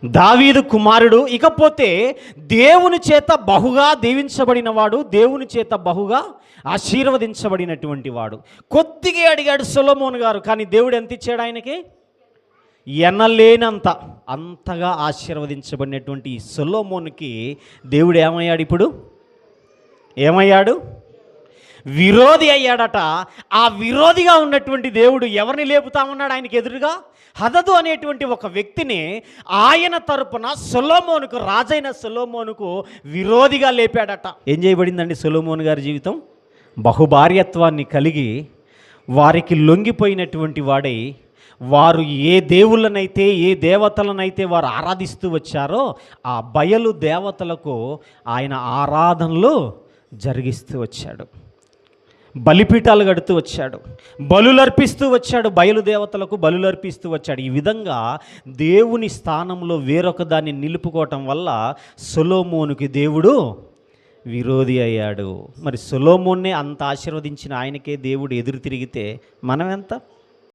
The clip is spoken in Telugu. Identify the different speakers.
Speaker 1: దావీదు కుమారుడు. ఇకపోతే దేవుని చేత బహుగా దీవించబడిన వాడు, దేవుని చేత బహుగా ఆశీర్వదించబడినటువంటి వాడు. కొద్దిగా అడిగాడు సొలొమోను గారు, కానీ దేవుడు ఎంత ఇచ్చాడు ఆయనకి? ఎనలేనంత. అంతగా ఆశీర్వదించబడినటువంటి ఈ సొలొమోనుకి దేవుడు ఏమయ్యాడు? ఇప్పుడు ఏమయ్యాడు? విరోధి అయ్యాడట. ఆ విరోధిగా ఉన్నటువంటి దేవుడు ఎవరిని లేపుతామన్నాడు ఆయనకి ఎదురుగా? హదదు అనేటువంటి ఒక వ్యక్తిని ఆయన తరపున సొలొమోనుకు, రాజైన సొలొమోనుకు విరోధిగా లేపాడట. ఏం చేయబడిందండి సొలొమోను గారి జీవితం? బహుభార్యత్వాన్ని కలిగి వారికి లొంగిపోయినటువంటి వాడై, వారు ఏ దేవుళ్ళనైతే ఏ దేవతలనైతే వారు ఆరాధిస్తూ వచ్చారో ఆ బయలు దేవతలకు ఆయన ఆరాధనలు జరిగిస్తూ వచ్చాడు. బలిపీఠాలు కడుతూ వచ్చాడు, బలులర్పిస్తూ వచ్చాడు, బయలుదేవతలకు బలులర్పిస్తూ వచ్చాడు. ఈ విధంగా దేవుని స్థానంలో వేరొక దాన్ని నిలుపుకోవటం వల్ల సొలొమోనుకి దేవుడు విరోధి అయ్యాడు. మరి సొలొమోన్నే అంత ఆశీర్వదించిన ఆయనకే దేవుడు ఎదురు తిరిగితే మనం ఎంత?